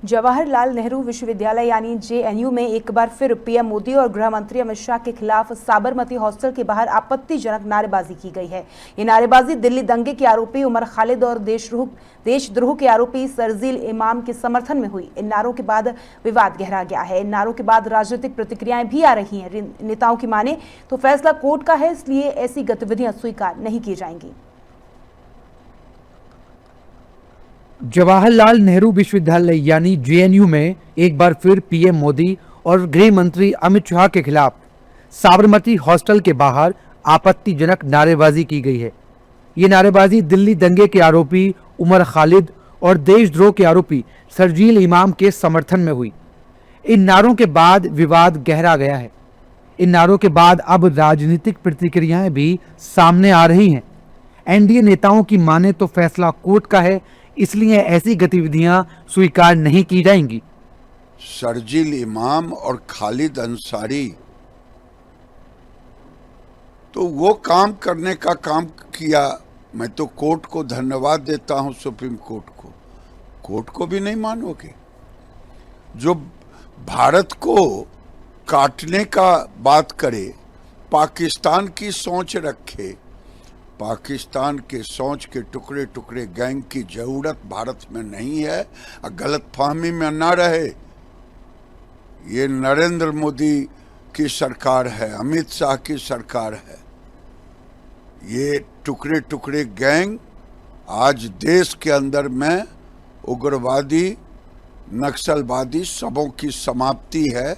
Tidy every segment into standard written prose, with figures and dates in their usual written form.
जवाहरलाल नेहरू विश्वविद्यालय यानी जेएनयू में एक बार फिर पीएम मोदी और गृह मंत्री अमित शाह के खिलाफ साबरमती हॉस्टल के बाहर आपत्तिजनक नारेबाजी की गई है। ये नारेबाजी दिल्ली दंगे के आरोपी उमर खालिद और देशद्रोह के आरोपी शर्जील इमाम के समर्थन में हुई। इन नारों के बाद विवाद गहरा गया है। इन नारों के बाद राजनीतिक प्रतिक्रियाएं भी आ रही हैं। नेताओं की माने तो फैसला कोर्ट का है, इसलिए ऐसी गतिविधियां स्वीकार नहीं की जाएंगी। जवाहरलाल नेहरू विश्वविद्यालय यानी जेएनयू में एक बार फिर पीएम मोदी और गृह मंत्री अमित शाह के खिलाफ साबरमती हॉस्टल के बाहर आपत्तिजनक नारेबाजी की गई है। ये नारेबाजी दिल्ली दंगे के आरोपी उमर खालिद और देशद्रोह के आरोपी शर्जील इमाम के समर्थन में हुई। इन नारों के बाद विवाद गहरा गया है। इन नारों के बाद अब राजनीतिक प्रतिक्रियाएं भी सामने आ रही हैं। एनडीए नेताओं की माने तो फैसला कोर्ट का है, इसलिए ऐसी गतिविधियां स्वीकार नहीं की जाएंगी। शर्जील इमाम और खालिद अंसारी तो वो काम करने का काम किया। मैं तो कोर्ट को धन्यवाद देता हूं, सुप्रीम कोर्ट को। कोर्ट को भी नहीं मानोगे? जो भारत को काटने का बात करे, पाकिस्तान की सोच रखे, पाकिस्तान के सोच के टुकड़े टुकड़े गैंग की जरूरत भारत में नहीं है। गलतफहमी में ना रहे, ये नरेंद्र मोदी की सरकार है, अमित शाह की सरकार है। ये टुकड़े टुकड़े गैंग आज देश के अंदर में उग्रवादी, नक्सलवादी सबों की समाप्ति है।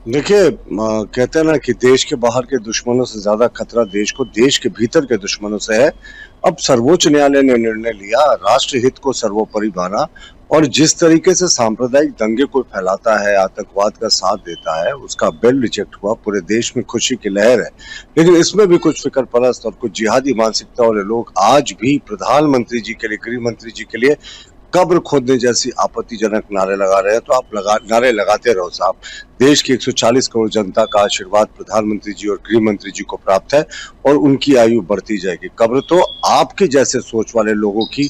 देखिए, कहते हैं ना कि देश के बाहर के दुश्मनों से ज्यादा खतरा देश को देश के भीतर के दुश्मनों से है। अब सर्वोच्च न्यायालय ने निर्णय लिया, राष्ट्र हित को सर्वोपरि माना और जिस तरीके से सांप्रदायिक दंगे को फैलाता है, आतंकवाद का साथ देता है, उसका बिल रिजेक्ट हुआ। पूरे देश में खुशी की लहर है। लेकिन इसमें भी कुछ फिक्र परस्त और कुछ जिहादी मानसिकता वाले लोग आज भी प्रधानमंत्री जी के लिए, गृह मंत्री जी के लिए कब्र खोदने जैसी आपत्तिजनक नारे लगा रहे हैं। तो आप नारे लगाते रहो साहब। देश की 140 करोड़ जनता का आशीर्वाद प्रधानमंत्री जी और गृह मंत्री जी को प्राप्त है और उनकी आयु बढ़ती जाएगी। कब्र तो आपके जैसे सोच वाले लोगों की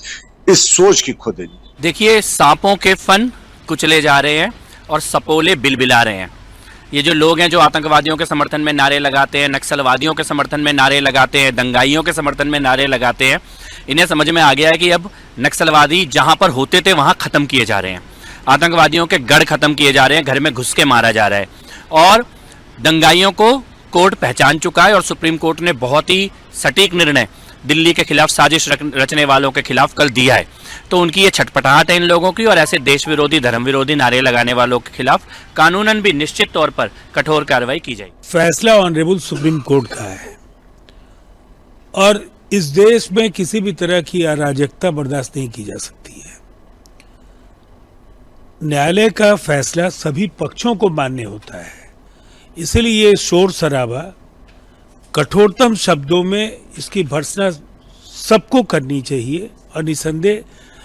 इस सोच की खोदेगी। देखिए, सांपों के फन कुचले जा रहे हैं और सपोले बिलबिला रहे हैं। ये जो लोग हैं जो आतंकवादियों के समर्थन में नारे लगाते हैं, नक्सलवादियों के समर्थन में नारे लगाते हैं, दंगाइयों के समर्थन में नारे लगाते हैं, इन्हें समझ में आ गया है कि अब नक्सलवादी जहां पर होते थे वहां खत्म किए जा रहे हैं। आतंकवादियों के गढ़ खत्म किए जा रहे हैं, घर में घुस के मारा जा रहा है। और दंगाइयों को कोर्ट पहचान चुका है और सुप्रीम कोर्ट ने बहुत ही सटीक निर्णय दिल्ली के खिलाफ साजिश रचने वालों के खिलाफ कल दिया है। तो उनकी ये छटपटाहट है इन लोगों की, और ऐसे देश विरोधी, धर्म विरोधी नारे लगाने वालों के खिलाफ कानूनन भी निश्चित तौर पर कठोर कार्रवाई की जाएगी। फैसला ऑनरेबल सुप्रीम कोर्ट का है और इस देश में किसी भी तरह की अराजकता बर्दाश्त नहीं की जा सकती है। न्यायालय का फैसला सभी पक्षों को मान्य होता है, इसलिए शोर शराबा कठोरतम शब्दों में इसकी भर्त्सना सबको करनी चाहिए और निसंदेह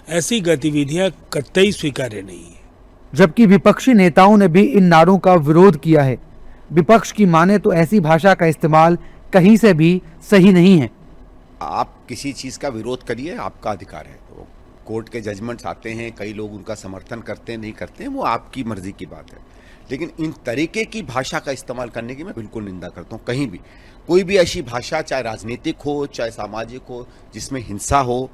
ऐसी गतिविधियां कतई स्वीकार्य नहीं है। जबकि विपक्षी नेताओं ने भी इन नारों का विरोध किया है। विपक्ष की माने तो ऐसी भाषा का इस्तेमाल कहीं से भी सही नहीं है। आप किसी चीज़ का विरोध करिए, आपका अधिकार है। तो कोर्ट के जजमेंट्स आते हैं, कई लोग उनका समर्थन करते हैं, नहीं करते हैं, वो आपकी मर्जी की बात है। लेकिन इन तरीके की भाषा का इस्तेमाल करने की मैं बिल्कुल निंदा करता हूँ। कहीं भी कोई भी ऐसी भाषा, चाहे राजनीतिक हो, चाहे सामाजिक हो, जिसमें हिंसा हो,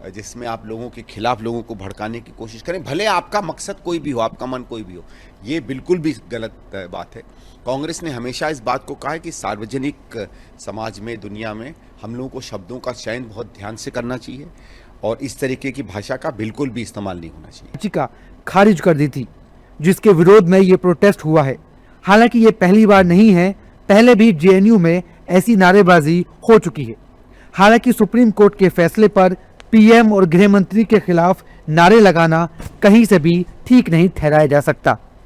जिसमें आप लोगों के खिलाफ लोगों को भड़काने की कोशिश करें, भले आपका मकसद कोई भी हो, आपका मन कोई भी हो, ये बिल्कुल भी गलत बात है। कांग्रेस ने हमेशा इस बात को कहा है कि सार्वजनिक समाज में, दुनिया में हम लोगों को शब्दों का चयन बहुत ध्यान से करना चाहिए और इस तरीके की भाषा का बिल्कुल भी इस्तेमाल नहीं होना चाहिए। याचिका खारिज कर दी थी, जिसके विरोध में ये प्रोटेस्ट हुआ है। हालांकि ये पहली बार नहीं है, पहले भी जेएनयू में ऐसी नारेबाजी हो चुकी है। हालांकि सुप्रीम कोर्ट के फैसले पर पीएम और गृह मंत्री के खिलाफ नारे लगाना कहीं से भी ठीक नहीं ठहराया जा सकता।